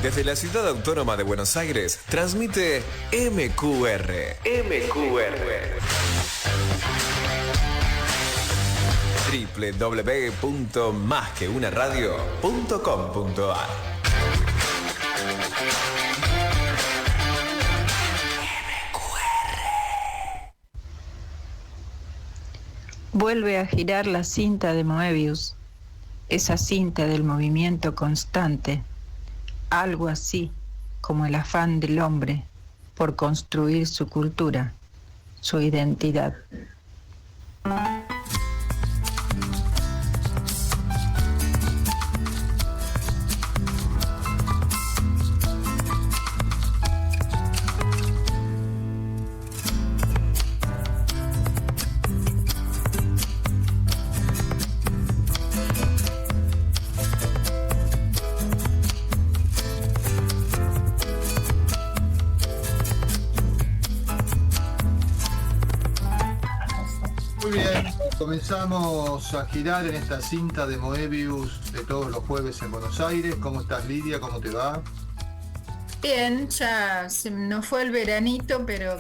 Desde la ciudad autónoma de Buenos Aires, transmite MQR. www.masqueunaradio.com.ar. Vuelve a girar la cinta de Moebius, esa cinta del movimiento constante, algo así como el afán del hombre por construir su cultura, su identidad. Comenzamos a girar en esta cinta de Moebius de todos los jueves en Buenos Aires. ¿Cómo estás, Lidia? ¿Cómo te va? Bien, ya se nos fue el veranito, pero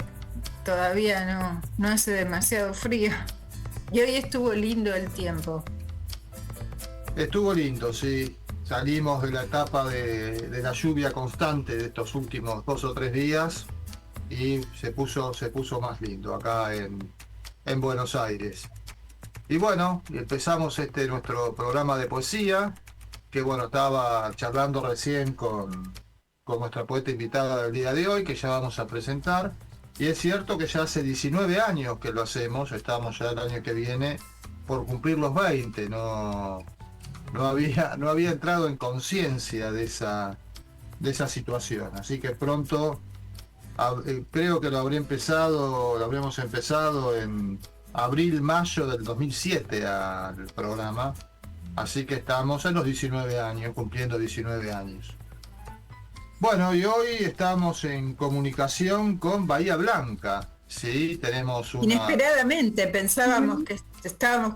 todavía no hace demasiado frío. Y hoy estuvo lindo el tiempo. Estuvo lindo, sí. Salimos de la etapa de la lluvia constante de estos últimos 2 o 3 días y se puso más lindo acá en Buenos Aires. Y bueno, empezamos nuestro programa de poesía, que bueno, estaba charlando recién con nuestra poeta invitada del día de hoy, que ya vamos a presentar. Y es cierto que ya hace 19 años que lo hacemos, estamos ya el año que viene por cumplir los 20, no había entrado en conciencia de esa situación, así que pronto creo que lo habríamos empezado en abril, mayo del 2007 al programa, así que estamos en los 19 años, cumpliendo 19 años. Bueno, y hoy estamos en comunicación con Bahía Blanca, sí, tenemos una... Inesperadamente pensábamos que estábamos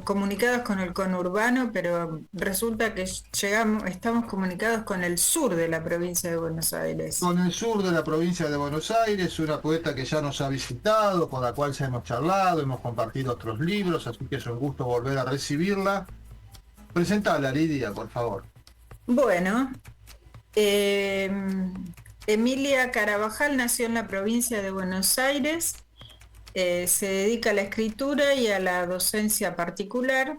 comunicados con el conurbano, pero resulta que estamos comunicados con el sur de la provincia de Buenos Aires. Con el sur de la provincia de Buenos Aires, una poeta que ya nos ha visitado, con la cual ya hemos charlado, hemos compartido otros libros, así que es un gusto volver a recibirla. Presentala, Lidia, por favor. Bueno, Emilia Carabajal nació en la provincia de Buenos Aires. Se dedica a la escritura y a la docencia particular.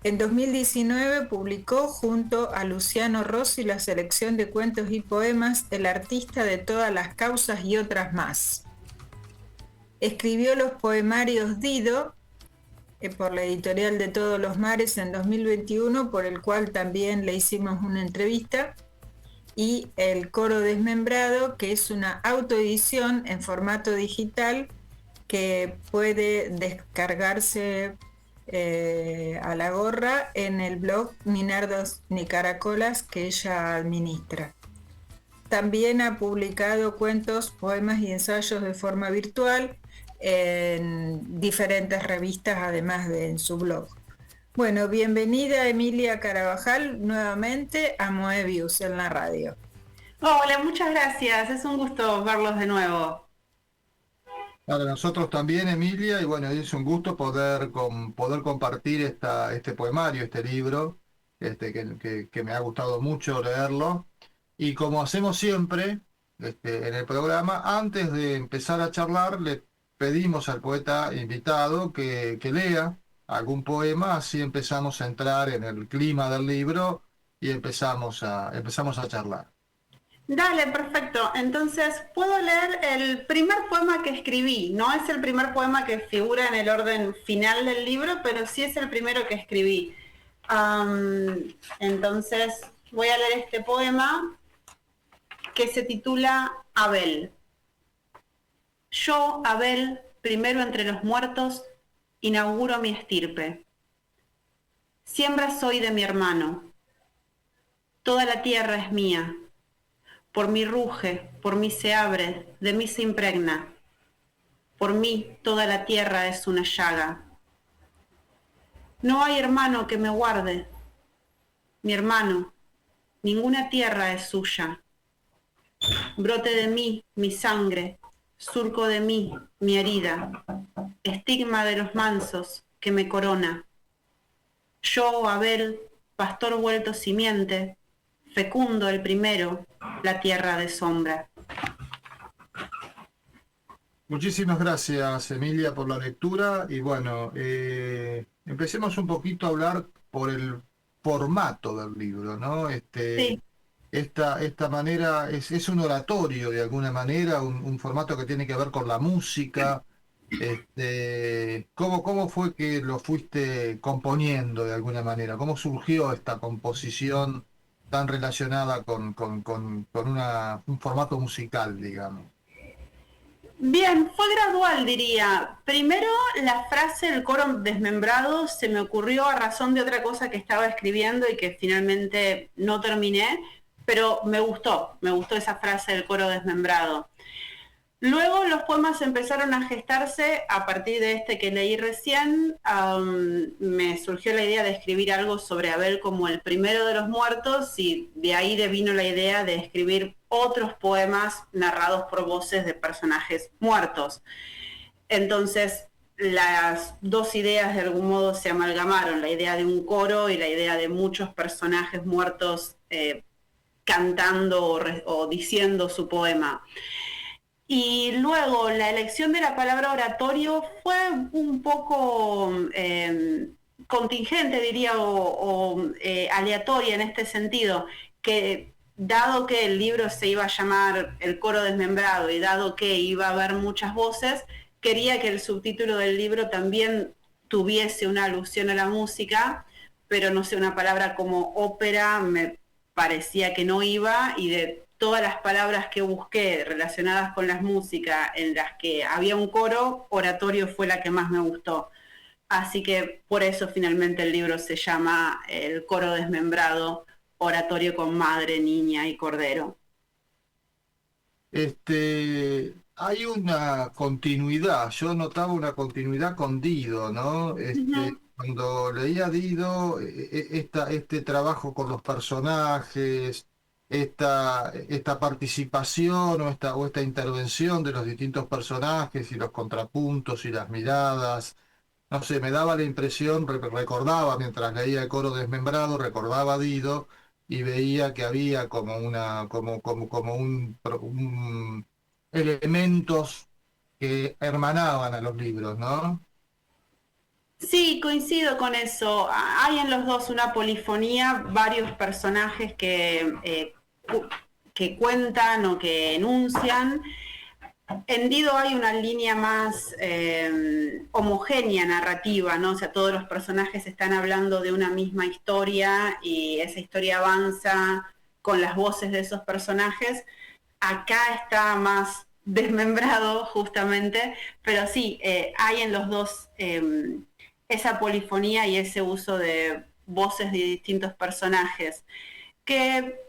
En 2019 publicó junto a Luciano Rossi la selección de cuentos y poemas El artista de todas las causas y otras más. Escribió los poemarios Dido por la editorial de Todos los Mares en 2021, por el cual también le hicimos una entrevista, y El Coro Desmembrado, que es una autoedición en formato digital que puede descargarse a la gorra en el blog Ni Nardos ni Caracolas, que ella administra. También ha publicado cuentos, poemas y ensayos de forma virtual en diferentes revistas, además de en su blog. Bueno, bienvenida Emilia Carabajal nuevamente a Moebius en la radio. Hola, muchas gracias, es un gusto verlos de nuevo. Para nosotros también, Emilia, y bueno, es un gusto poder compartir este poemario, este libro, que me ha gustado mucho leerlo. Y como hacemos siempre en el programa, antes de empezar a charlar, le pedimos al poeta invitado que lea algún poema, así empezamos a entrar en el clima del libro y empezamos a charlar. Dale, perfecto. Entonces, puedo leer el primer poema que escribí. No es el primer poema que figura en el orden final del libro, pero sí es el primero que escribí. Entonces, voy a leer este poema que se titula Abel. Yo, Abel, primero entre los muertos, inauguro mi estirpe. Siembra soy de mi hermano. Toda la tierra es mía. Por mí ruge, por mí se abre, de mí se impregna. Por mí toda la tierra es una llaga. No hay hermano que me guarde. Mi hermano, ninguna tierra es suya. Brote de mí mi sangre, surco de mí mi herida, estigma de los mansos que me corona. Yo, Abel, pastor vuelto simiente, fecundo el primero, la tierra de sombra. Muchísimas gracias, Emilia, por la lectura. Y bueno, empecemos un poquito a hablar por el formato del libro, ¿no? Sí. Esta manera es un oratorio de alguna manera, un formato que tiene que ver con la música. ¿Cómo fue que lo fuiste componiendo de alguna manera? ¿Cómo surgió esta composición tan relacionada con un formato musical, digamos? Bien, fue gradual, diría. Primero, la frase del coro desmembrado se me ocurrió a razón de otra cosa que estaba escribiendo y que finalmente no terminé, pero me gustó esa frase del coro desmembrado. Luego los poemas empezaron a gestarse a partir de este que leí recién. Me surgió la idea de escribir algo sobre Abel como el primero de los muertos y de ahí devino la idea de escribir otros poemas narrados por voces de personajes muertos. Entonces las dos ideas de algún modo se amalgamaron, la idea de un coro y la idea de muchos personajes muertos cantando o diciendo su poema. Y luego la elección de la palabra oratorio fue un poco contingente, diría, o aleatoria en este sentido, que dado que el libro se iba a llamar El coro desmembrado y dado que iba a haber muchas voces, quería que el subtítulo del libro también tuviese una alusión a la música, pero no sé, una palabra como ópera me parecía que no iba, y de todas las palabras que busqué relacionadas con la música en las que había un coro, oratorio fue la que más me gustó. Así que por eso finalmente el libro se llama El coro desmembrado, oratorio con madre, niña y cordero. Hay una continuidad, yo notaba una continuidad con Dido, ¿no? Uh-huh. Cuando leía Dido, este trabajo con los personajes, esta participación o esta intervención de los distintos personajes y los contrapuntos y las miradas, no sé, me daba la impresión, recordaba mientras leía el coro desmembrado, recordaba a Dido y veía que había como un elementos que hermanaban a los libros, ¿no? Sí, coincido con eso. Hay en los dos una polifonía, varios personajes que cuentan o que enuncian. En Dido hay una línea más homogénea narrativa, ¿no? O sea, todos los personajes están hablando de una misma historia y esa historia avanza con las voces de esos personajes. Acá está más desmembrado justamente, pero sí, hay en los dos esa polifonía y ese uso de voces de distintos personajes. Que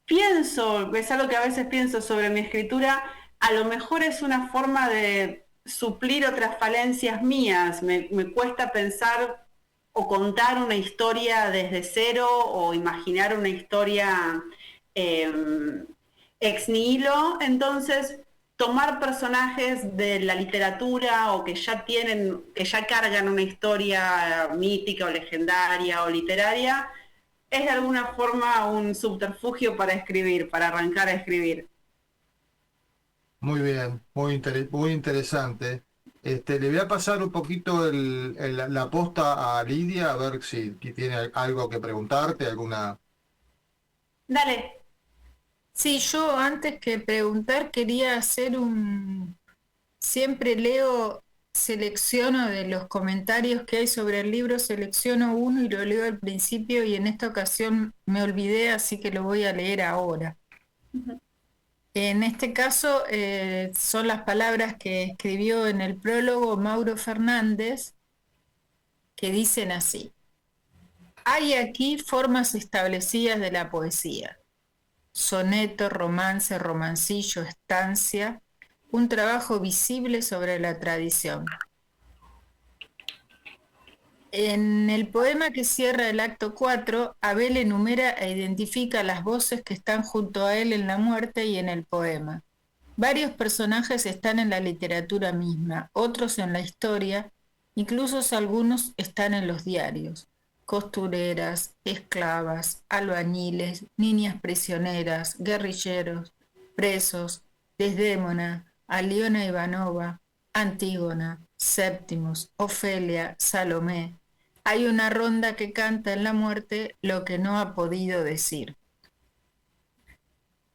pienso, es algo que a veces pienso sobre mi escritura, a lo mejor es una forma de suplir otras falencias mías. Me cuesta pensar o contar una historia desde cero o imaginar una historia ex nihilo. Entonces, tomar personajes de la literatura o que ya cargan una historia mítica o legendaria o literaria, es de alguna forma un subterfugio para escribir, para arrancar a escribir. Muy bien, muy interesante. Le voy a pasar un poquito la posta a Lidia, a ver si tiene algo que preguntarte, alguna... Dale. Sí, yo antes que preguntar quería hacer siempre selecciono de los comentarios que hay sobre el libro, selecciono uno y lo leo al principio y en esta ocasión me olvidé, así que lo voy a leer ahora. Uh-huh. En este caso son las palabras que escribió en el prólogo Mauro Fernández, que dicen así: hay aquí formas establecidas de la poesía: soneto, romance, romancillo, estancia, un trabajo visible sobre la tradición. En el poema que cierra el acto 4, Abel enumera e identifica las voces que están junto a él en la muerte y en el poema. Varios personajes están en la literatura misma, otros en la historia, incluso algunos están en los diarios. Costureras, esclavas, albañiles, niñas prisioneras, guerrilleros, presos, Desdémona, Aliona Ivanova, Antígona, Séptimos, Ofelia, Salomé. Hay una ronda que canta en la muerte lo que no ha podido decir.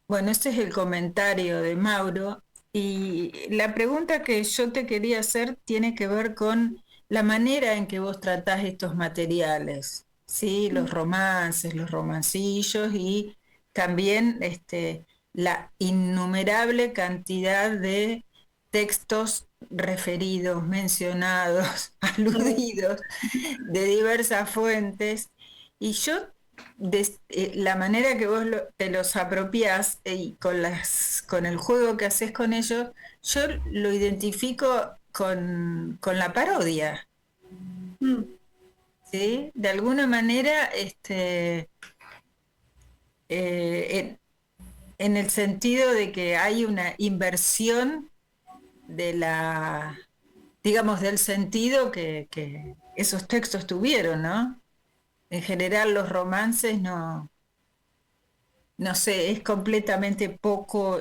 Bueno, este es el comentario de Mauro y la pregunta que yo te quería hacer tiene que ver con la manera en que vos tratás estos materiales, ¿sí? Los romances, los romancillos y también la innumerable cantidad de textos referidos, mencionados, aludidos de diversas fuentes. Y yo la manera que vos te los apropiás y con el juego que haces con ellos, yo lo identifico con la parodia. ¿Sí? De alguna manera, en el sentido de que hay una inversión de digamos, del sentido que esos textos tuvieron, ¿no? En general los romances no sé, es completamente poco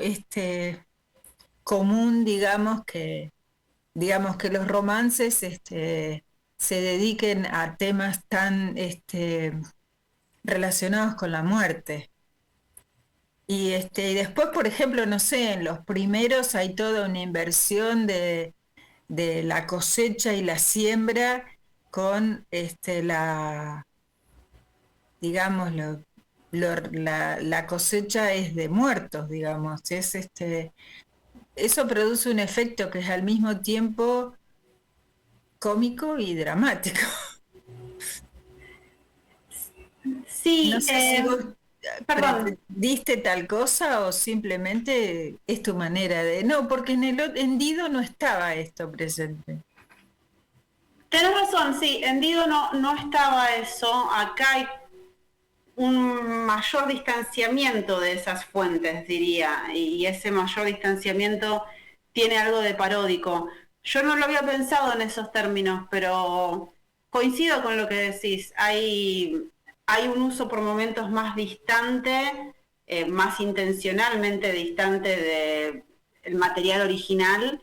común, digamos que los romances se dediquen a temas tan relacionados con la muerte. Y después, por ejemplo, no sé, en los primeros hay toda una inversión de la cosecha y la siembra con digamos, la cosecha es de muertos, digamos. Eso produce un efecto que es al mismo tiempo cómico y dramático. Sí, no sé si vos perdón. ¿diste tal cosa o simplemente es tu manera de...? No, porque en Dido no estaba esto presente. Tenés razón, sí, en Dido no estaba eso. Acá hay un mayor distanciamiento de esas fuentes, diría, y ese mayor distanciamiento tiene algo de paródico. Yo no lo había pensado en esos términos, pero coincido con lo que decís. Hay un uso por momentos más distante, más intencionalmente distante del material original,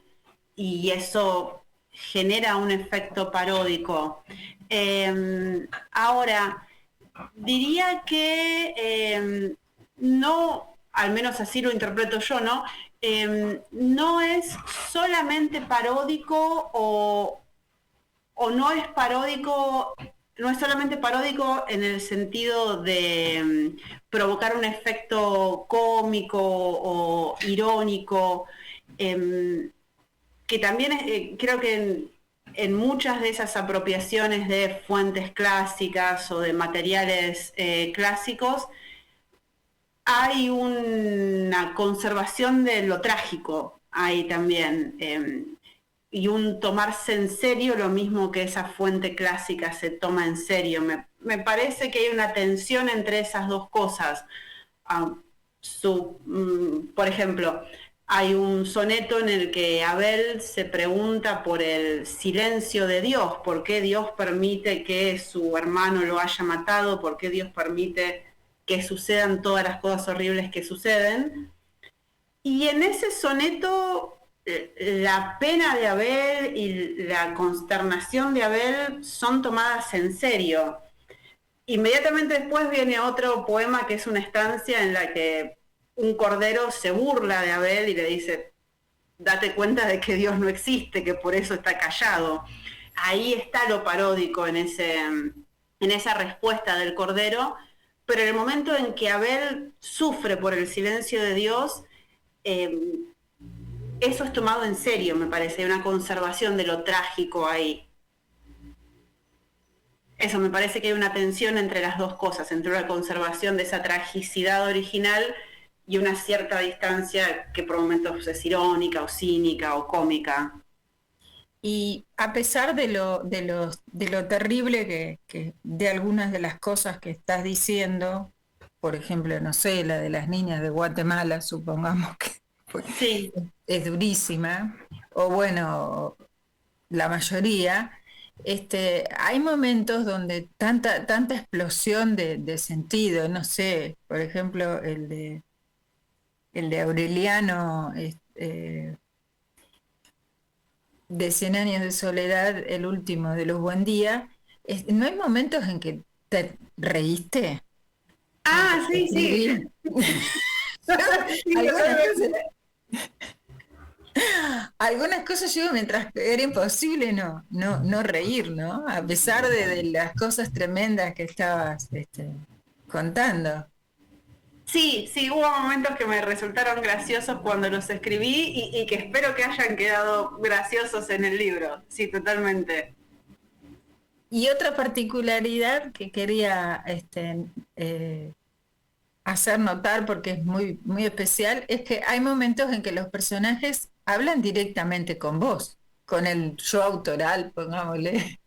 y eso genera un efecto paródico. Ahora, diría que no, al menos así lo interpreto yo, ¿no? No es solamente paródico o no es paródico, no es solamente paródico en el sentido de provocar un efecto cómico o irónico, que también creo que en muchas de esas apropiaciones de fuentes clásicas o de materiales clásicos hay una conservación de lo trágico ahí también, y un tomarse en serio lo mismo que esa fuente clásica se toma en serio. Me parece que hay una tensión entre esas dos cosas. Por ejemplo, hay un soneto en el que Abel se pregunta por el silencio de Dios, por qué Dios permite que su hermano lo haya matado, por qué Dios permite que sucedan todas las cosas horribles que suceden. Y en ese soneto, la pena de Abel y la consternación de Abel son tomadas en serio. Inmediatamente después viene otro poema que es una estancia en la que un cordero se burla de Abel y le dice: date cuenta de que Dios no existe, que por eso está callado. Ahí está lo paródico en esa respuesta del cordero, pero en el momento en que Abel sufre por el silencio de Dios, eso es tomado en serio, me parece, una conservación de lo trágico ahí. Eso, me parece que hay una tensión entre las dos cosas, entre una conservación de esa tragicidad original y una cierta distancia que por momentos es irónica o cínica o cómica. Y a pesar de lo terrible de algunas de las cosas que estás diciendo, por ejemplo, no sé, la de las niñas de Guatemala, supongamos que Sí. es durísima, o bueno, la mayoría, hay momentos donde tanta explosión de sentido, no sé, por ejemplo, el de Aureliano, de Cien años de soledad, el último de los Buen Día, ¿no hay momentos en que te reíste Ah, mientras sí, sí. escribí? Sí, Algunas totalmente. cosas, algunas cosas yo mientras era imposible no reír, ¿no? A pesar de las cosas tremendas que estabas contando. Sí, sí, hubo momentos que me resultaron graciosos cuando los escribí y que espero que hayan quedado graciosos en el libro. Sí, totalmente. Y otra particularidad que quería hacer notar, porque es muy especial, es que hay momentos en que los personajes hablan directamente con vos, con el yo autoral, pongámosle.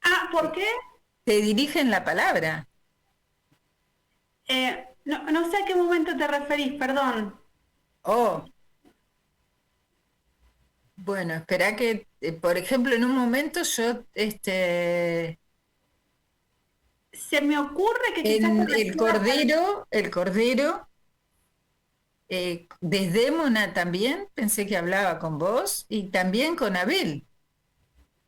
Ah, ¿por qué? Te dirigen la palabra. No sé a qué momento te referís, perdón. Oh, bueno, espera que, por ejemplo, en un momento yo, Se me ocurre que quizás te en refieras al... el cordero, Desdémona también, pensé que hablaba con vos, y también con Abel.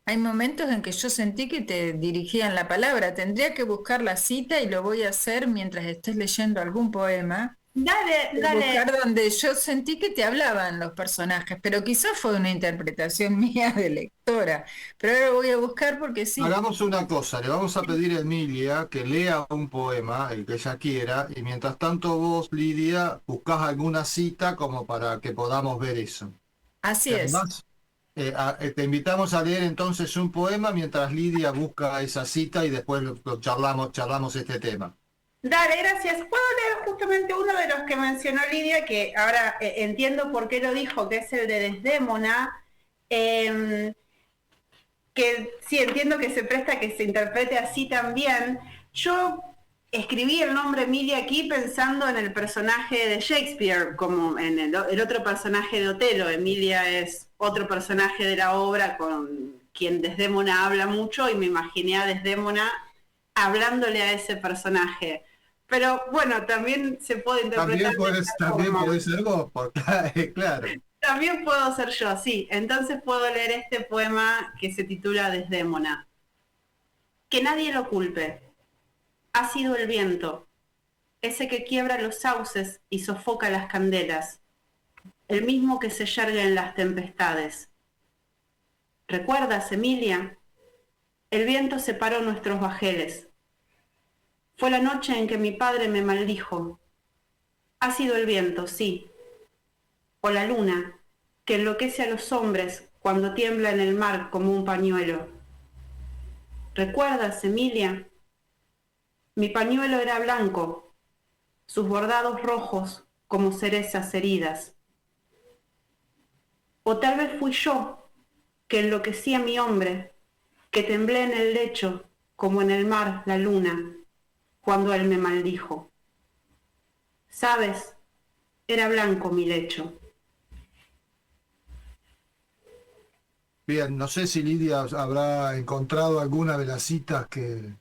Hay momentos en que yo sentí que te dirigían la palabra. Tendría que buscar la cita y lo voy a hacer mientras estés leyendo algún poema. Dale, Buscar dale. donde yo sentí que te hablaban los personajes, pero quizás fue una interpretación mía de lectora. Pero ahora voy a buscar porque sí. Hagamos una cosa, le vamos a pedir a Emilia que lea un poema, el que ella quiera, y mientras tanto vos, Lidia, buscás alguna cita como para que podamos ver eso. Así ¿Te es. animás? Te invitamos a leer entonces un poema mientras Lidia busca esa cita y después charlamos este tema. Dale, gracias. Puedo leer justamente uno de los que mencionó Lidia, que ahora entiendo por qué lo dijo, que es el de Desdémona, que sí entiendo que se presta a que se interprete así también. Yo escribí el nombre Emilia aquí pensando en el personaje de Shakespeare, como en el otro personaje de Otelo. Emilia es otro personaje de la obra con quien Desdémona habla mucho y me imaginé a Desdémona hablándole a ese personaje. Pero bueno, también se puede interpretar de esta También forma. podés ser vos, porque claro. También puedo ser yo, sí. Entonces puedo leer este poema que se titula Desdémona. Que nadie lo culpe. Ha sido el viento, ese que quiebra los sauces y sofoca las candelas, el mismo que se yergue en las tempestades. ¿Recuerdas, Emilia? El viento separó nuestros bajeles. Fue la noche en que mi padre me maldijo. Ha sido el viento, sí. O la luna, que enloquece a los hombres cuando tiembla en el mar como un pañuelo. ¿Recuerdas, Emilia? Mi pañuelo era blanco, sus bordados rojos como cerezas heridas. O tal vez fui yo, que enloquecí a mi hombre, que temblé en el lecho como en el mar la luna, cuando él me maldijo. ¿Sabes? Era blanco mi lecho. Bien, no sé si Lidia habrá encontrado alguna de las citas que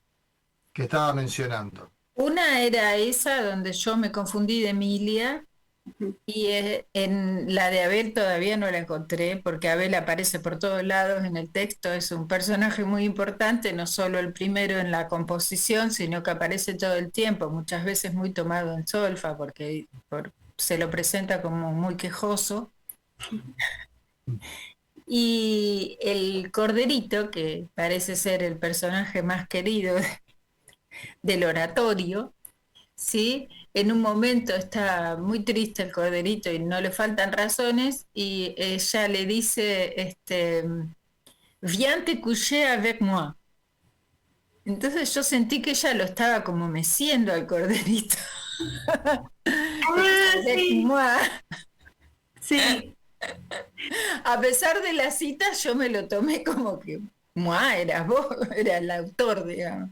estaba mencionando. Una era esa donde yo me confundí de Emilia y en la de Abel todavía no la encontré porque Abel aparece por todos lados en el texto, es un personaje muy importante, no solo el primero en la composición, sino que aparece todo el tiempo, muchas veces muy tomado en solfa porque se lo presenta como muy quejoso. Y el corderito, que parece ser el personaje más querido del oratorio, ¿sí? En un momento está muy triste el corderito y no le faltan razones y ella le dice, viens te coucher avec moi. Entonces yo sentí que ella lo estaba como meciendo al corderito. Ah, Avec sí, moi. sí. A pesar de la cita, yo me lo tomé como que, ¡mua! Eras vos, era el autor, digamos,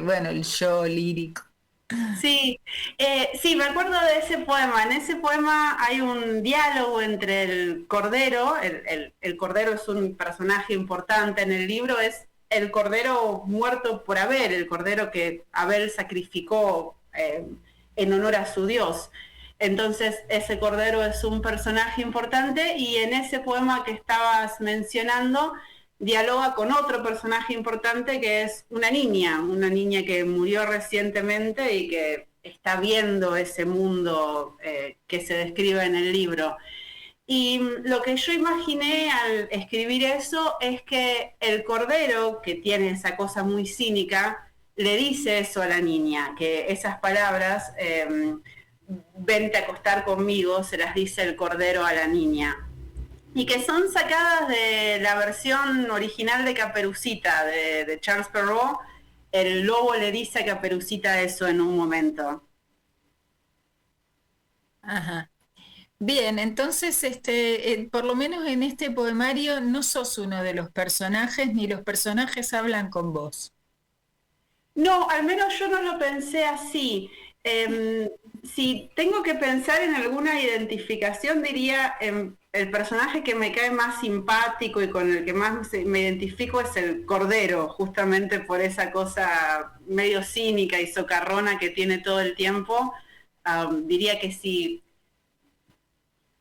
bueno, el yo lírico. Sí, sí, me acuerdo de ese poema. En ese poema hay un diálogo entre el cordero, el cordero es un personaje importante en el libro, es el cordero muerto por Abel, el cordero que Abel sacrificó en honor a su Dios. Entonces ese cordero es un personaje importante y en ese poema que estabas mencionando dialoga con otro personaje importante que es una niña que murió recientemente y que está viendo ese mundo que se describe en el libro. Y lo que yo imaginé al escribir eso es que el cordero, que tiene esa cosa muy cínica, le dice eso a la niña, que esas palabras, vente a acostar conmigo, se las dice el cordero a la niña. Y que son sacadas de la versión original de Caperucita, de Charles Perrault. El lobo le dice a Caperucita eso en un momento. Ajá. Bien, entonces, por lo menos en este poemario no sos uno de los personajes, ni los personajes hablan con vos. No, al menos yo no lo pensé así. Si tengo que pensar en alguna identificación, diría el personaje que me cae más simpático y con el que más me identifico es el cordero, justamente por esa cosa medio cínica y socarrona que tiene todo el tiempo. Diría que si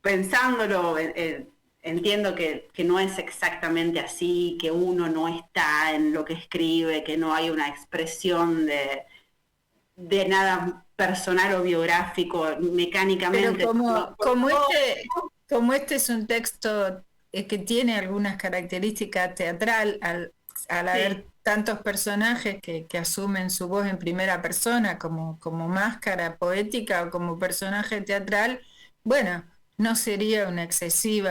pensándolo, entiendo que no es exactamente así, que uno no está en lo que escribe, que no hay una expresión de nada personal o biográfico mecánicamente. Pero como este es un texto que tiene algunas características teatral, al haber tantos personajes que asumen su voz en primera persona como máscara poética o como personaje teatral, bueno, no sería un excesivo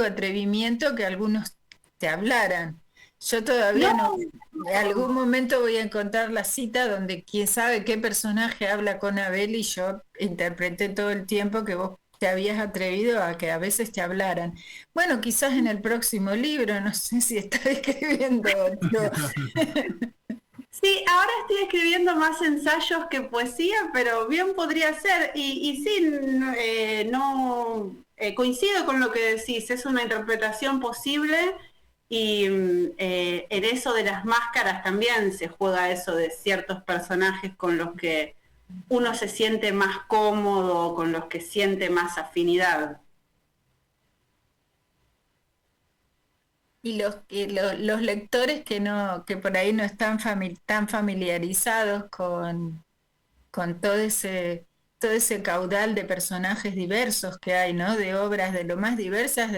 atrevimiento que algunos te hablaran. Yo todavía no, en algún momento voy a encontrar la cita donde quién sabe qué personaje habla con Abel y yo interpreté todo el tiempo que vos te habías atrevido a que a veces te hablaran. Bueno, quizás en el próximo libro, no sé si estás escribiendo otro. Sí, ahora estoy escribiendo más ensayos que poesía, pero bien podría ser. Y sí, coincido con lo que decís, es una interpretación posible y en eso de las máscaras también se juega eso de ciertos personajes con los que uno se siente más cómodo, con los que siente más afinidad. Y los lectores que por ahí no están tan familiarizados con todo ese caudal de personajes diversos que hay, ¿no? De obras de lo más diversas,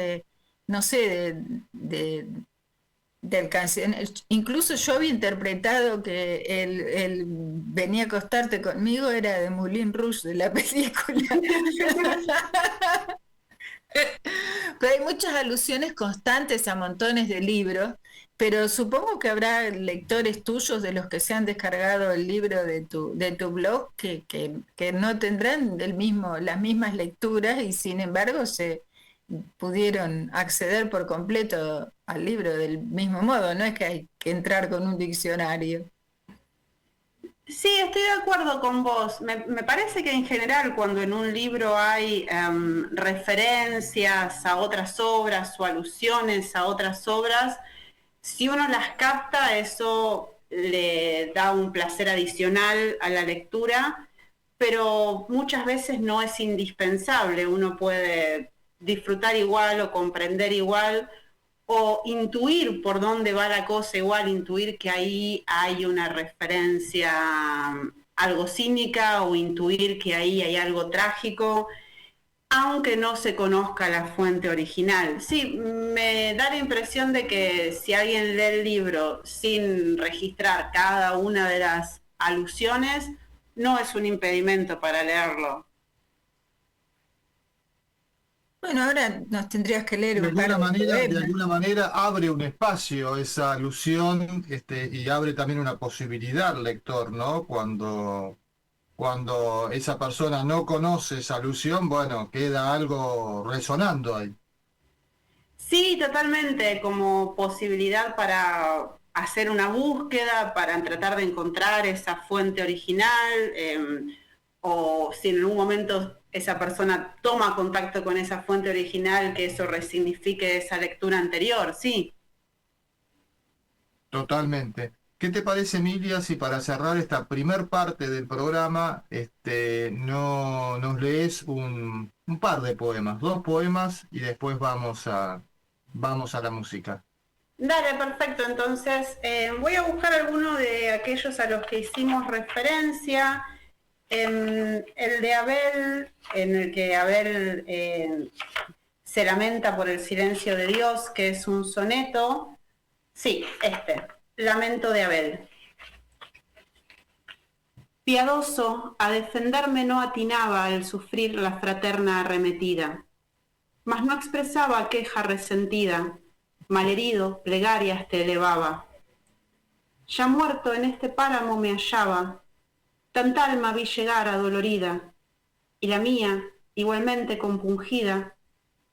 no sé, del canción. Incluso yo había interpretado que el venía a acostarte conmigo era de Moulin Rouge, de la película. Pero hay muchas alusiones constantes a montones de libros, pero supongo que habrá lectores tuyos de los que se han descargado el libro de tu blog que no tendrán las mismas lecturas y sin embargo se pudieron acceder por completo al libro del mismo modo, no es que hay que entrar con un diccionario. Sí, estoy de acuerdo con vos. Me parece que en general cuando en un libro hay referencias a otras obras o alusiones a otras obras, si uno las capta, eso le da un placer adicional a la lectura, pero muchas veces no es indispensable. Uno puede disfrutar igual o comprender igual o intuir por dónde va la cosa, igual intuir que ahí hay una referencia algo cínica o intuir que ahí hay algo trágico, aunque no se conozca la fuente original. Sí, me da la impresión de que si alguien lee el libro sin registrar cada una de las alusiones, no es un impedimento para leerlo. Bueno, ahora nos tendrías que leer un par De alguna manera abre un espacio esa alusión, y abre también una posibilidad al lector, ¿no? Cuando cuando esa persona no conoce esa alusión, bueno, queda algo resonando ahí. Sí, totalmente, como posibilidad para hacer una búsqueda, para tratar de encontrar esa fuente original, o si en algún momento esa persona toma contacto con esa fuente original, que eso resignifique esa lectura anterior, sí. Totalmente. ¿Qué te parece, Emilia, si para cerrar esta primer parte del programa, no nos lees un par de poemas, 2 poemas, y después vamos a la música? Dale, perfecto. Entonces, voy a buscar alguno de aquellos a los que hicimos referencia. El de Abel, en el que Abel se lamenta por el silencio de Dios, que es un soneto. Sí, Lamento de Abel. Piadoso, a defenderme no atinaba al sufrir la fraterna arremetida, mas no expresaba queja resentida, malherido, plegarias te elevaba. Ya muerto en este páramo me hallaba, tanta alma vi llegar adolorida, y la mía, igualmente compungida,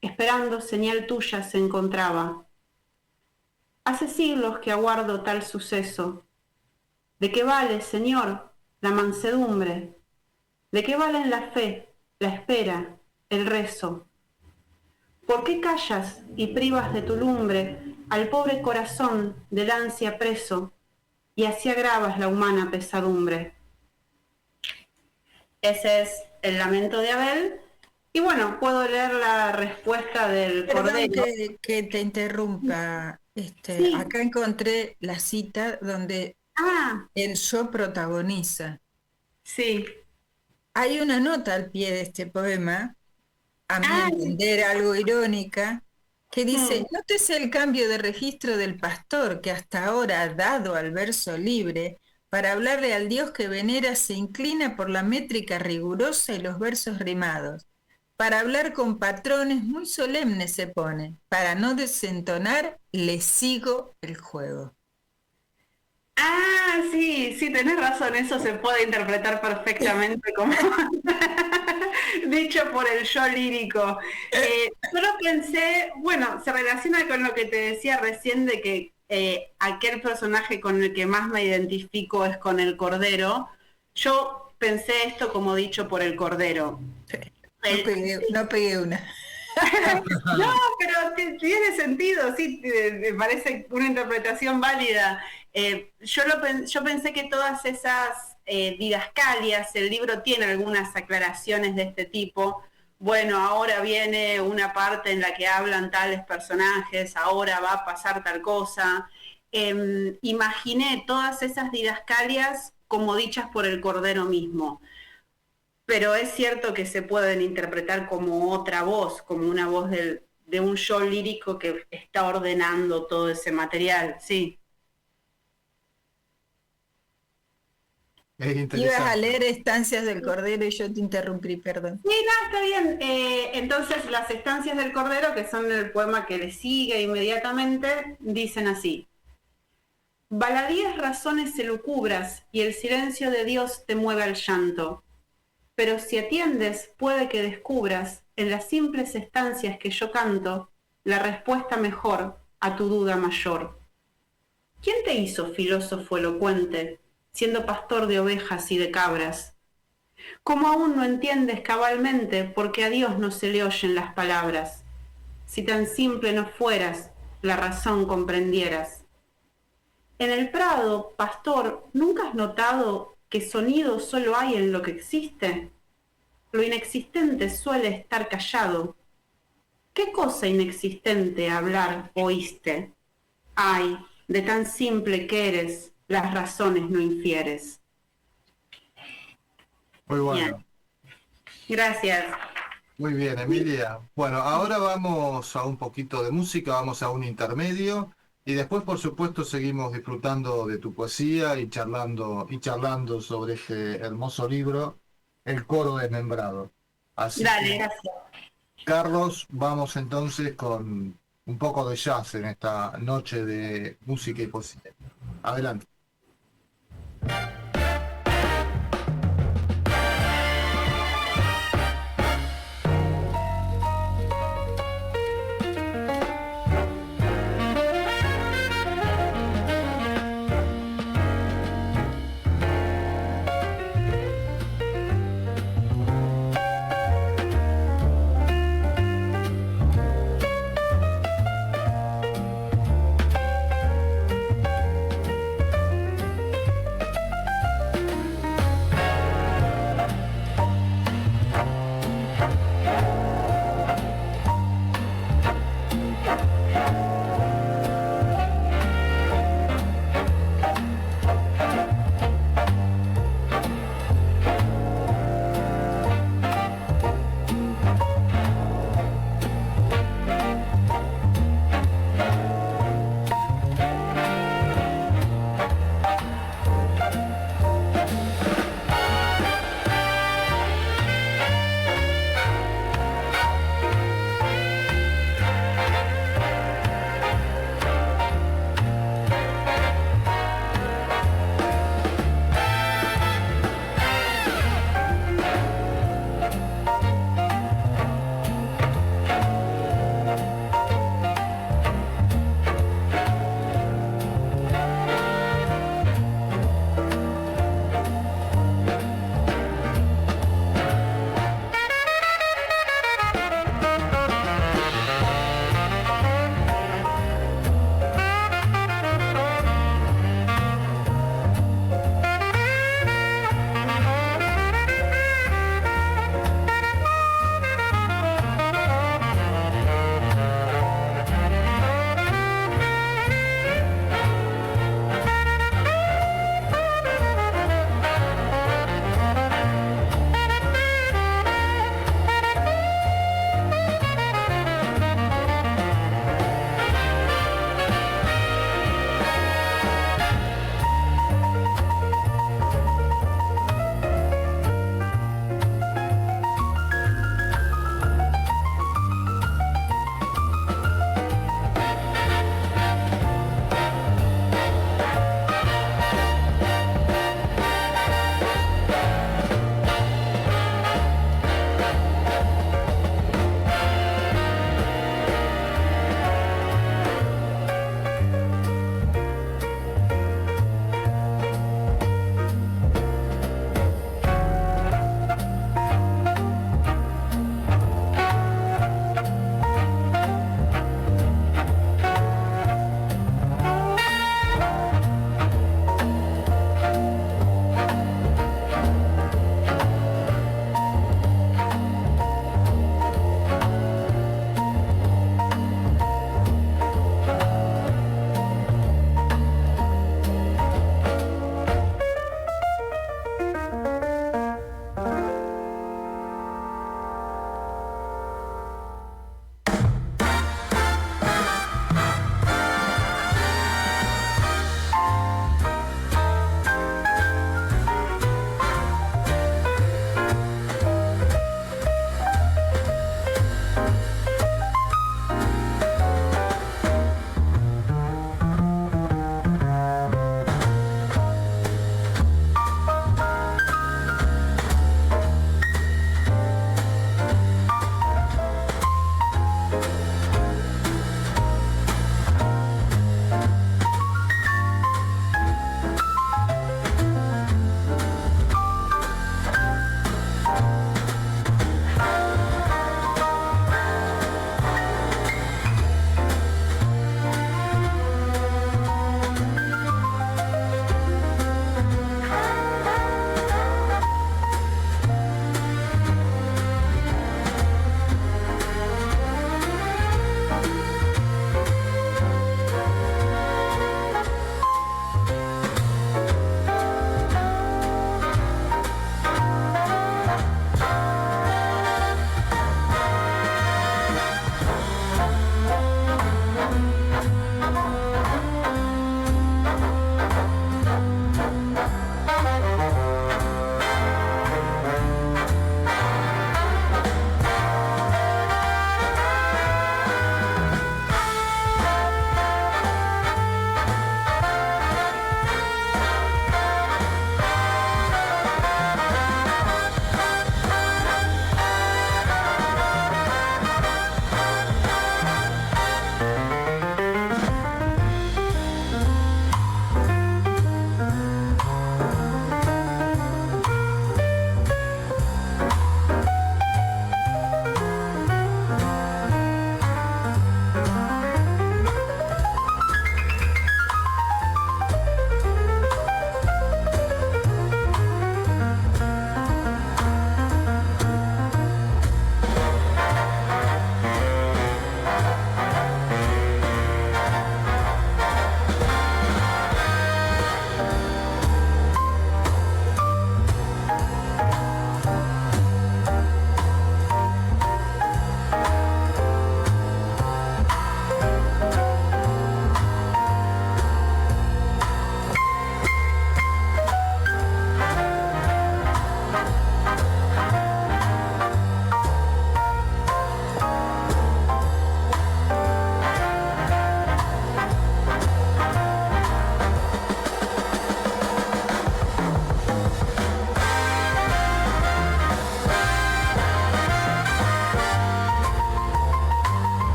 esperando señal tuya se encontraba. Hace siglos que aguardo tal suceso. ¿De qué vale, Señor, la mansedumbre? ¿De qué valen la fe, la espera, el rezo? ¿Por qué callas y privas de tu lumbre al pobre corazón del ansia preso, y así agravas la humana pesadumbre? Ese es el lamento de Abel. Y bueno, puedo leer la respuesta del Perdón Cordero. que te interrumpa. Sí. Acá encontré la cita donde Ah, el yo protagoniza. sí. Hay una nota al pie de este poema, a mi Ah, entender algo irónica, que dice, nótese el cambio de registro del pastor que hasta ahora ha dado al verso libre. Para hablarle al Dios que venera se inclina por la métrica rigurosa y los versos rimados. Para hablar con patrones muy solemnes se pone. Para no desentonar, le sigo el juego. sí, tenés razón, eso se puede interpretar perfectamente como dicho por el yo lírico. Solo pensé, bueno, se relaciona con lo que te decía recién de que aquel personaje con el que más me identifico es con el Cordero. Yo pensé esto como dicho por el Cordero. No pegué una. No, pero tiene sentido, sí, me parece una interpretación válida. Yo pensé que todas esas didascalias, el libro tiene algunas aclaraciones de este tipo. Bueno, ahora viene una parte en la que hablan tales personajes, ahora va a pasar tal cosa. Imaginé todas esas didascalias como dichas por el Cordero mismo. Pero es cierto que se pueden interpretar como otra voz, como una voz de un yo lírico que está ordenando todo ese material, sí. Es Ibas a interesante. leer Estancias del Cordero y yo te interrumpí, perdón. Sí, no, está bien. Entonces, las estancias del Cordero, que son el poema que le sigue inmediatamente, dicen así. Baladíes razones elucubras y el silencio de Dios te mueve al llanto. Pero si atiendes, puede que descubras, en las simples estancias que yo canto, la respuesta mejor a tu duda mayor. ¿Quién te hizo filósofo elocuente, siendo pastor de ovejas y de cabras? ¿Cómo aún no entiendes cabalmente por qué a Dios no se le oyen las palabras? Si tan simple no fueras, la razón comprendieras. En el prado, pastor, ¿nunca has notado que sonido solo hay en lo que existe? Lo inexistente suele estar callado. ¿Qué cosa inexistente hablar oíste? Ay, de tan simple que eres, las razones no infieres. Muy bueno. Bien. Gracias. Muy bien, Emilia. Bueno, ahora vamos a un poquito de música, vamos a un intermedio y después, por supuesto, seguimos disfrutando de tu poesía y charlando sobre este hermoso libro, El coro desmembrado. Así Dale, que, gracias. Carlos, vamos entonces con un poco de jazz en esta noche de música y poesía. Adelante.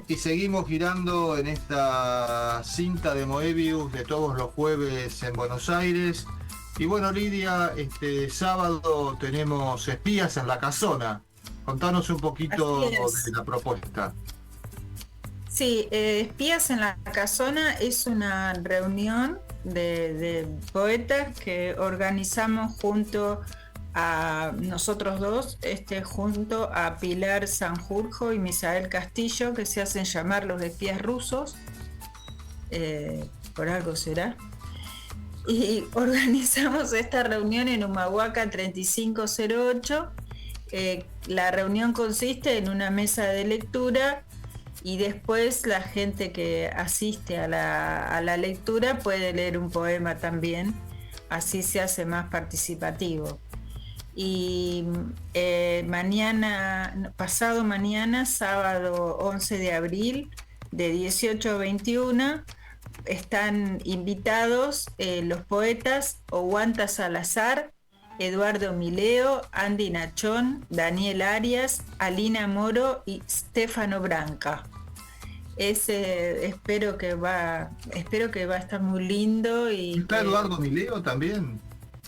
y seguimos girando en esta cinta de Moebius de todos los jueves en Buenos Aires. Y bueno, Lidia, este sábado tenemos Espías en la Casona. Contanos un poquito de la propuesta. Sí, Espías en la Casona es una reunión de poetas que organizamos junto a nosotros dos, junto a Pilar Sanjurjo y Misael Castillo, que se hacen llamar los espías rusos, por algo será. Y organizamos esta reunión en Humahuaca 3508. La reunión consiste en una mesa de lectura y después la gente que asiste a la lectura puede leer un poema también, así se hace más participativo. Y pasado mañana, sábado 11 de abril, de 18 a 21, están invitados los poetas Oguanta Salazar, Eduardo Mileo, Andy Nachón, Daniel Arias, Alina Moro y Stefano Branca. Espero que va a estar muy lindo. Y ¿está Eduardo Mileo también?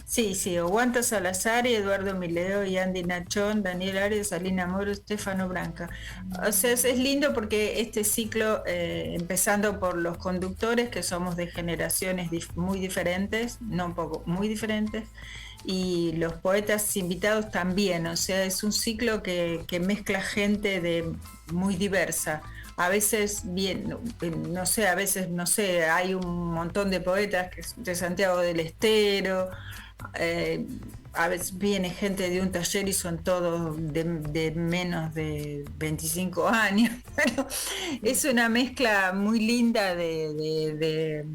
Sí, Oguanta Salazar y Eduardo Mileo y Andy Nachón, Daniel Arias, Alina Moro, Stefano Branca. O sea, es lindo porque este ciclo, empezando por los conductores, que somos de generaciones muy diferentes, no un poco, muy diferentes, y los poetas invitados también, o sea, es un ciclo que mezcla gente muy diversa. A veces hay un montón de poetas de Santiago del Estero, a veces viene gente de un taller y son todos de menos de 25 años. Pero es una mezcla muy linda de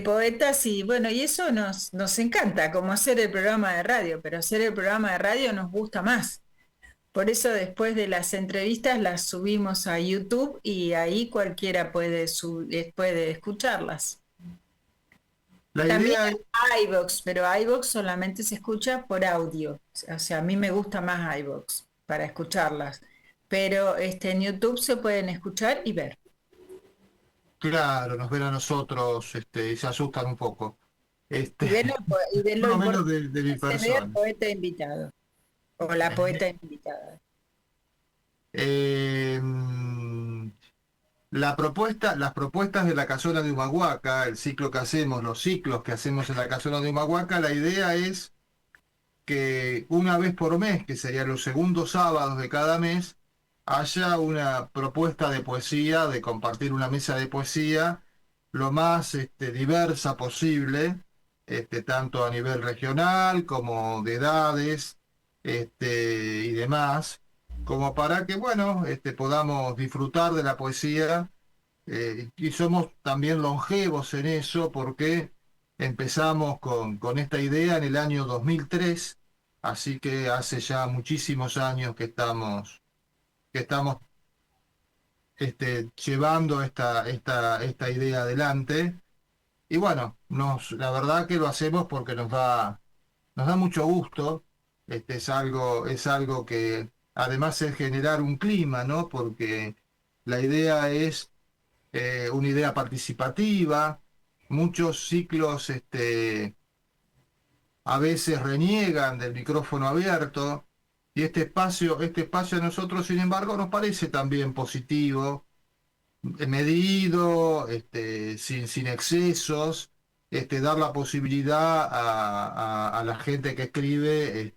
poetas y bueno, y eso nos encanta, como hacer el programa de radio, pero hacer el programa de radio nos gusta más. Por eso después de las entrevistas las subimos a YouTube y ahí cualquiera puede escucharlas. También a iVoox, pero iVoox solamente se escucha por audio. O sea, a mí me gusta más iVoox para escucharlas. Pero en YouTube se pueden escuchar y ver. Claro, nos ven a nosotros y se asustan un poco. Y ven por lo menos de mi persona. El poeta invitado. O la poeta invitada. Las propuestas de la Casona de Humahuaca, los ciclos que hacemos en la Casona de Humahuaca, la idea es que una vez por mes, que serían los segundos sábados de cada mes, haya una propuesta de poesía, de compartir una mesa de poesía lo más diversa posible, tanto a nivel regional como de edades y demás, como para que, bueno, podamos disfrutar de la poesía, y somos también longevos en eso, porque empezamos con esta idea en el año 2003, así que hace ya muchísimos años que estamos llevando esta idea adelante, y bueno, la verdad que lo hacemos porque nos da mucho gusto. Es algo que además es generar un clima, ¿no? Porque la idea es una idea participativa. Muchos ciclos a veces reniegan del micrófono abierto, y este espacio a nosotros, sin embargo, nos parece también positivo, medido, sin excesos, dar la posibilidad a la gente que escribe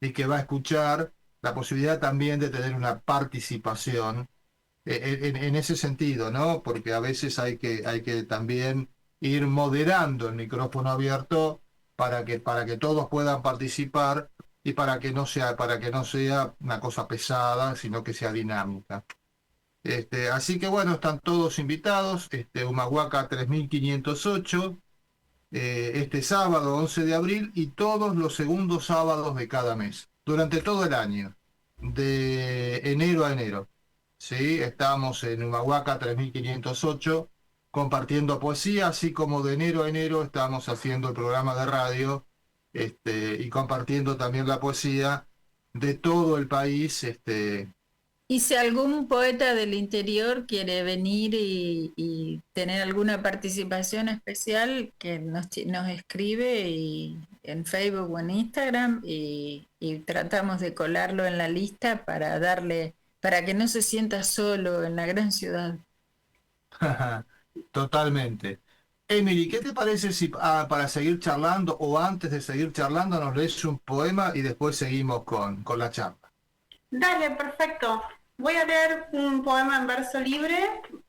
y que va a escuchar, la posibilidad también de tener una participación en ese sentido, ¿no? Porque a veces hay que también ir moderando el micrófono abierto para que todos puedan participar y para que no sea una cosa pesada, sino que sea dinámica. Así que bueno, están todos invitados, Humahuaca 3508, este sábado 11 de abril y todos los segundos sábados de cada mes, durante todo el año, de enero a enero. ¿Sí? Estamos en Humahuaca 3508 compartiendo poesía, así como de enero a enero estamos haciendo el programa de radio y compartiendo también la poesía de todo el país, Y si algún poeta del interior quiere venir y tener alguna participación especial, que nos escribe en Facebook o en Instagram y tratamos de colarlo en la lista para que no se sienta solo en la gran ciudad. Totalmente. Emily, ¿qué te parece si para seguir charlando o antes de seguir charlando nos lees un poema y después seguimos con la charla? Dale, perfecto. Voy a leer un poema en verso libre,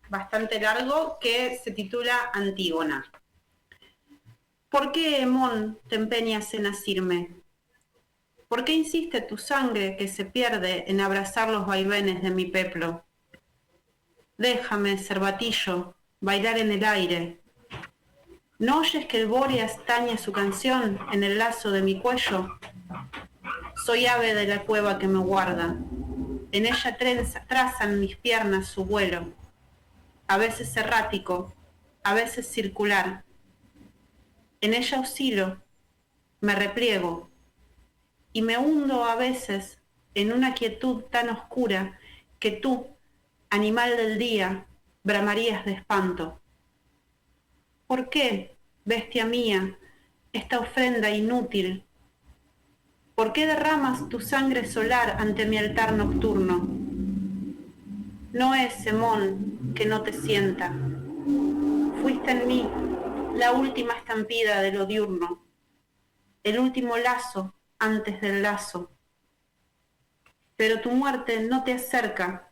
bastante largo, que se titula Antígona. ¿Por qué, Hemón, te empeñas en asirme? ¿Por qué insiste tu sangre que se pierde en abrazar los vaivenes de mi peplo? Déjame, cervatillo, bailar en el aire. ¿No oyes que el Bóreas tañe su canción en el lazo de mi cuello? Soy ave de la cueva que me guarda. En ella trazan mis piernas su vuelo, a veces errático, a veces circular. En ella oscilo, me repliego, y me hundo a veces en una quietud tan oscura que tú, animal del día, bramarías de espanto. ¿Por qué, bestia mía, esta ofrenda inútil? ¿Por qué derramas tu sangre solar ante mi altar nocturno? No es, Hemón, que no te sienta. Fuiste en mí la última estampida de lo diurno, el último lazo antes del lazo. Pero tu muerte no te acerca.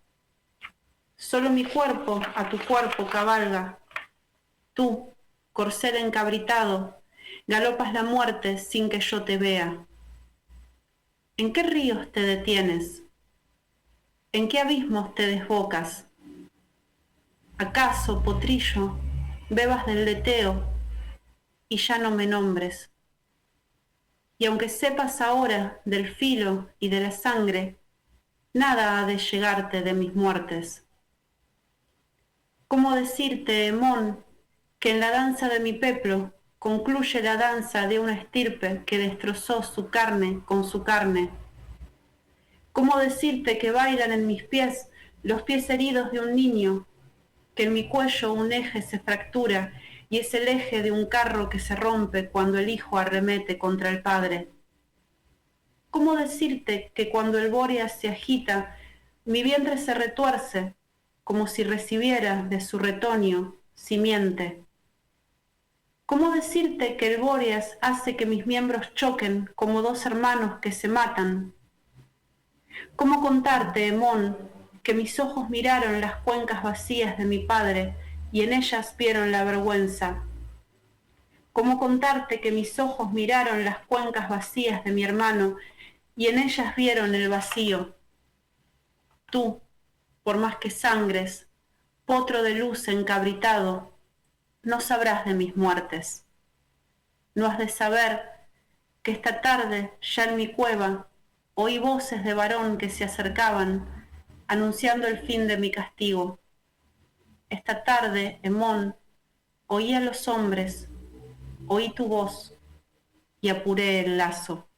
Solo mi cuerpo a tu cuerpo cabalga. Tú, corcel encabritado, galopas la muerte sin que yo te vea. ¿En qué ríos te detienes? ¿En qué abismos te desbocas? ¿Acaso, potrillo, bebas del leteo y ya no me nombres? Y aunque sepas ahora del filo y de la sangre, nada ha de llegarte de mis muertes. ¿Cómo decirte, Hemón, que en la danza de mi peplo concluye la danza de una estirpe que destrozó su carne con su carne? ¿Cómo decirte que bailan en mis pies los pies heridos de un niño, que en mi cuello un eje se fractura y es el eje de un carro que se rompe cuando el hijo arremete contra el padre? ¿Cómo decirte que cuando el Bóreas se agita, mi vientre se retuerce como si recibiera de su retoño simiente? ¿Cómo decirte que el Bóreas hace que mis miembros choquen como dos hermanos que se matan? ¿Cómo contarte, Hemón, que mis ojos miraron las cuencas vacías de mi padre y en ellas vieron la vergüenza? ¿Cómo contarte que mis ojos miraron las cuencas vacías de mi hermano y en ellas vieron el vacío? Tú, por más que sangres, potro de luz encabritado, no sabrás de mis muertes. No has de saber que esta tarde, ya en mi cueva, oí voces de varón que se acercaban, anunciando el fin de mi castigo. Esta tarde, Hemón, oí a los hombres, oí tu voz y apuré el lazo.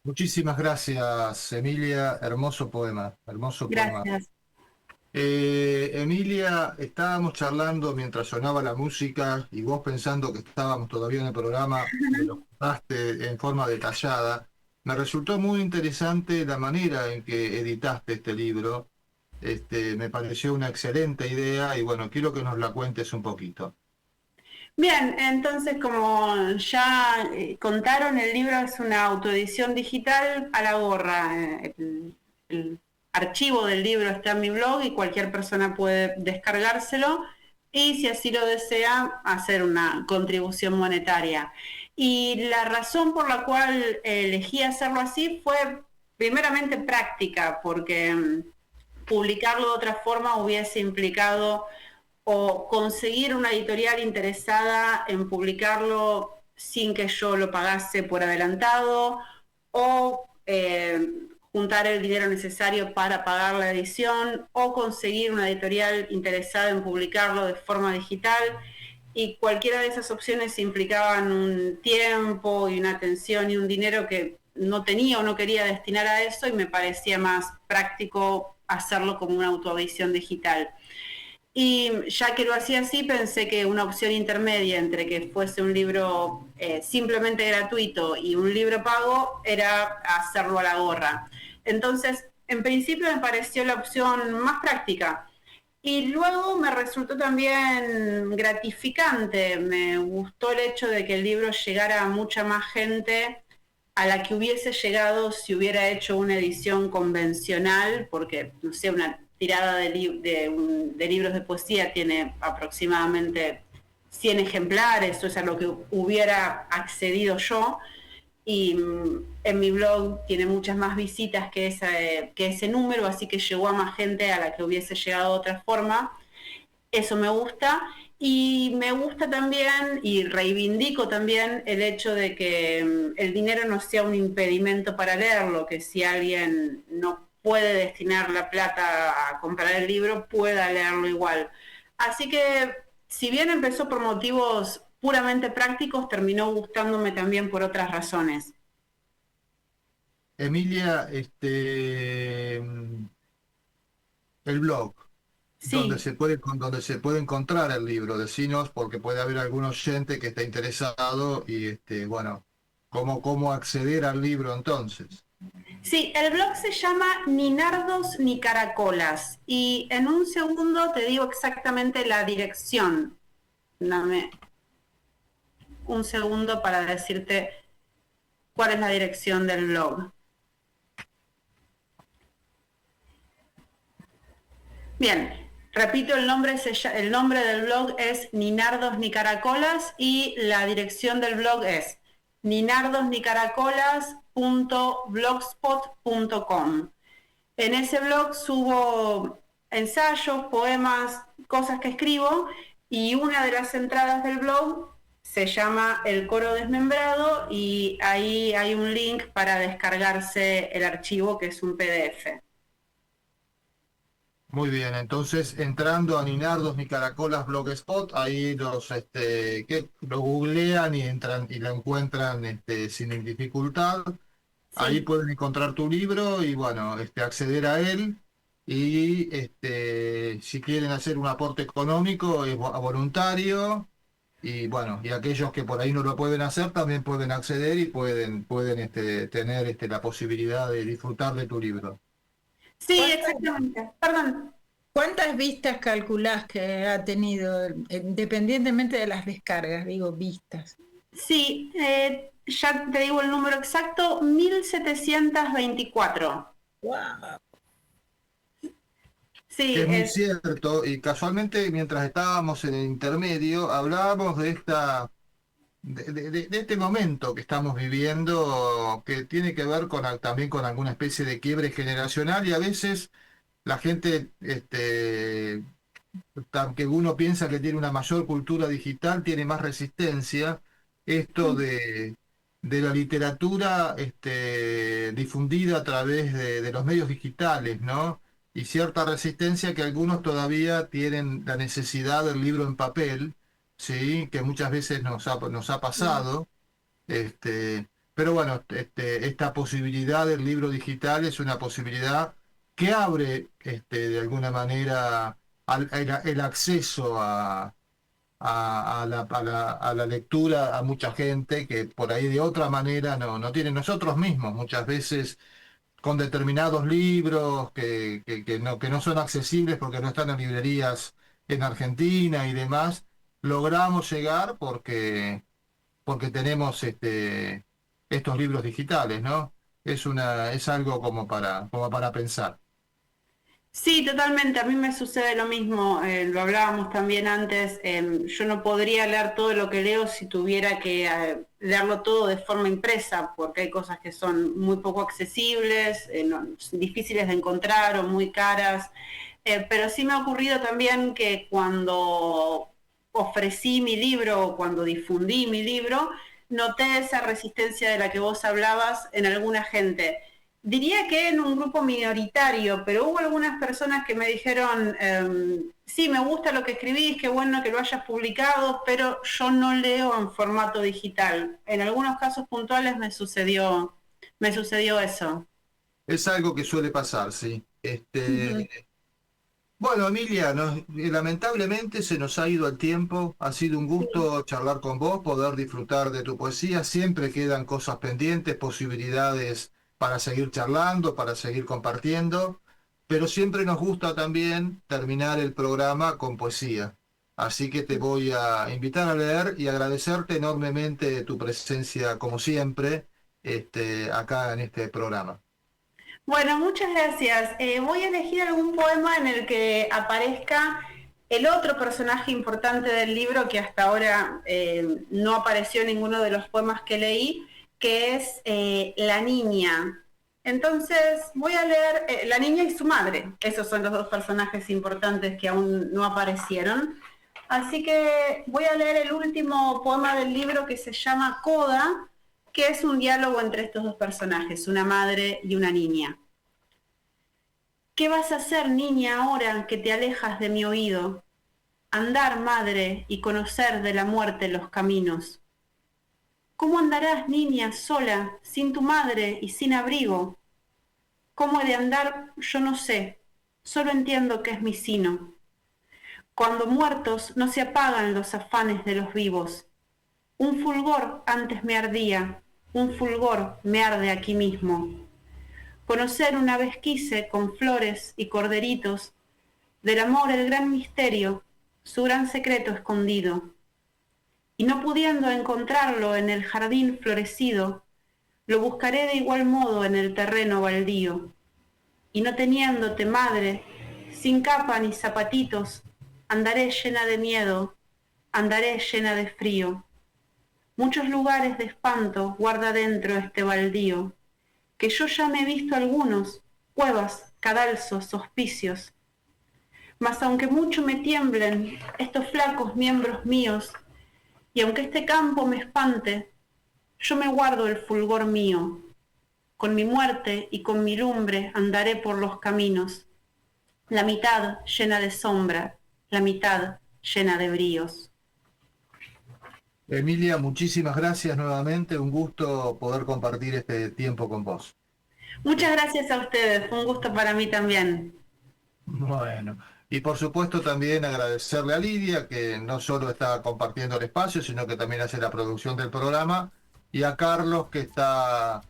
Muchísimas gracias, Emilia. Hermoso poema, hermoso poema. Gracias. Emilia, estábamos charlando mientras sonaba la música y vos pensando que estábamos todavía en el programa, me lo contaste en forma detallada. Me resultó muy interesante la manera en que editaste este libro. Me pareció una excelente idea y bueno, quiero que nos la cuentes un poquito. Bien, entonces como ya contaron, el libro es una autoedición digital a la gorra. El archivo del libro está en mi blog y cualquier persona puede descargárselo y si así lo desea hacer una contribución monetaria. Y la razón por la cual elegí hacerlo así fue primeramente práctica, porque publicarlo de otra forma hubiese implicado o conseguir una editorial interesada en publicarlo sin que yo lo pagase por adelantado, o juntar el dinero necesario para pagar la edición, o conseguir una editorial interesada en publicarlo de forma digital, y cualquiera de esas opciones implicaban un tiempo y una atención y un dinero que no tenía o no quería destinar a eso y me parecía más práctico hacerlo como una autoedición digital. Y ya que lo hacía así, pensé que una opción intermedia entre que fuese un libro simplemente gratuito y un libro pago era hacerlo a la gorra. Entonces, en principio me pareció la opción más práctica. Y luego me resultó también gratificante, me gustó el hecho de que el libro llegara a mucha más gente a la que hubiese llegado si hubiera hecho una edición convencional, porque, no sé, una tirada de libros de poesía tiene aproximadamente 100 ejemplares, eso es a lo que hubiera accedido yo, y en mi blog tiene muchas más visitas que ese número, así que llegó a más gente a la que hubiese llegado de otra forma. Eso me gusta. Y me gusta también, y reivindico también, el hecho de que el dinero no sea un impedimento para leerlo, que si alguien no puede destinar la plata a comprar el libro, pueda leerlo igual. Así que, si bien empezó por motivos puramente prácticos, terminó gustándome también por otras razones. Emilia, el blog, donde Sí. donde se puede encontrar el libro, decinos, porque puede haber algún oyente que esté interesado y bueno, cómo acceder al libro entonces. Sí, el blog se llama Ni Nardos ni Caracolas y en un segundo te digo exactamente la dirección. Dame un segundo para decirte cuál es la dirección del blog. Bien, repito, el nombre del blog es Ni Nardos ni Caracolas y la dirección del blog es ninardosnicaracolas.blogspot.com. En ese blog subo ensayos, poemas, cosas que escribo, y una de las entradas del blog se llama El Coro Desmembrado y ahí hay un link para descargarse el archivo, que es un PDF. Muy bien, entonces entrando a Ninardos ni Caracolas Blogspot, ahí que lo googlean y entran y lo encuentran sin dificultad. Ahí Sí. pueden encontrar tu libro y bueno, acceder a él. Y si quieren hacer un aporte económico, es voluntario. Y bueno, y aquellos que por ahí no lo pueden hacer también pueden acceder y pueden tener la posibilidad de disfrutar de tu libro. Sí, ¿Cuántas, exactamente. Perdón. cuántas vistas calculás que ha tenido, independientemente de las descargas, digo vistas? Sí, ya te digo el número exacto, 1724. ¡Wow! Sí, Es muy cierto, y casualmente mientras estábamos en el intermedio, hablábamos de este momento que estamos viviendo, que tiene que ver también con alguna especie de quiebre generacional, y a veces la gente, que uno piensa que tiene una mayor cultura digital, tiene más resistencia. Esto de la literatura difundida a través de los medios digitales, ¿no? Y cierta resistencia que algunos todavía tienen la necesidad del libro en papel, ¿sí? Que muchas veces nos ha pasado. Pero bueno, esta posibilidad del libro digital es una posibilidad que abre de alguna manera el acceso a la lectura a mucha gente que por ahí de otra manera no tiene. Nosotros mismos muchas veces con determinados libros que no son accesibles porque no están en librerías en Argentina y demás, logramos llegar porque tenemos estos libros digitales, ¿no? Es algo como para pensar. sí, totalmente. A mí me sucede lo mismo. Lo hablábamos también antes. Yo no podría leer todo lo que leo si tuviera que leerlo todo de forma impresa, porque hay cosas que son muy poco accesibles, difíciles de encontrar o muy caras. Pero sí me ha ocurrido también que cuando ofrecí mi libro o cuando difundí mi libro, noté esa resistencia de la que vos hablabas en alguna gente. Diría que en un grupo minoritario, pero hubo algunas personas que me dijeron, sí, me gusta lo que escribís, qué bueno que lo hayas publicado, pero yo no leo en formato digital. En algunos casos puntuales me sucedió me sucedió eso. Es algo que suele pasar, sí. Bueno, Emilia, lamentablemente se nos ha ido el tiempo. Ha sido un gusto charlar con vos, poder disfrutar de tu poesía. Siempre quedan cosas pendientes, posibilidades para seguir charlando, para seguir compartiendo, pero siempre nos gusta también terminar el programa con poesía. Así que te voy a invitar a leer y agradecerte enormemente tu presencia, como siempre, acá en este programa. Bueno, muchas gracias. Voy a elegir algún poema en el que aparezca el otro personaje importante del libro que hasta ahora no apareció en ninguno de los poemas que leí, que es la niña. Entonces voy a leer la niña y su madre. Esos son los dos personajes importantes que aún no aparecieron. Así que voy a leer el último poema del libro que se llama Coda, que es un diálogo entre estos dos personajes, una madre y una niña. ¿Qué vas a hacer, niña, ahora que te alejas de mi oído? Andar, madre, y conocer de la muerte los caminos. ¿Cómo andarás, niña, sola, sin tu madre y sin abrigo? ¿Cómo he de andar? Yo no sé, solo entiendo que es mi sino. Cuando muertos no se apagan los afanes de los vivos. Un fulgor antes me ardía, un fulgor me arde aquí mismo. Conocer una vez quise, con flores y corderitos, del amor el gran misterio, su gran secreto escondido. Y no pudiendo encontrarlo en el jardín florecido, lo buscaré de igual modo en el terreno baldío. Y no teniéndote, madre, sin capa ni zapatitos, andaré llena de miedo, andaré llena de frío. Muchos lugares de espanto guarda dentro este baldío, que yo ya me he visto algunos, cuevas, cadalzos, hospicios. Mas aunque mucho me tiemblen estos flacos miembros míos, y aunque este campo me espante, yo me guardo el fulgor mío. Con mi muerte y con mi lumbre andaré por los caminos, la mitad llena de sombra, la mitad llena de bríos. Emilia, muchísimas gracias nuevamente, un gusto poder compartir este tiempo con vos. Muchas gracias a ustedes, fue un gusto para mí también. Bueno, y por supuesto también agradecerle a Lidia, que no solo está compartiendo el espacio, sino que también hace la producción del programa, y a Carlos, que está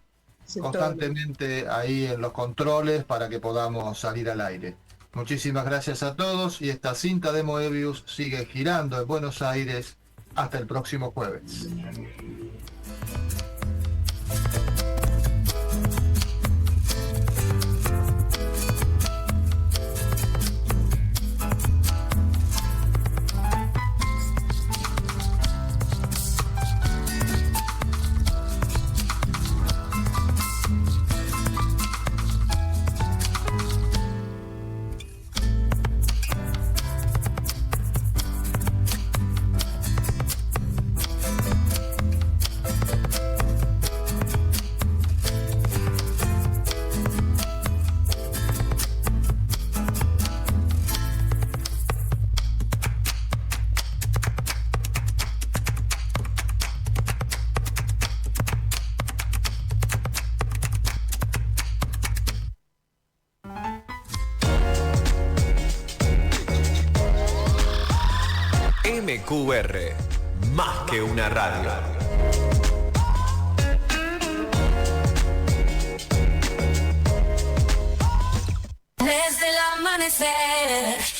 constantemente ahí en los controles para que podamos salir al aire. Muchísimas gracias a todos, y esta cinta de Moebius sigue girando en Buenos Aires. Hasta el próximo jueves. MQR, más que una radio. Desde el amanecer.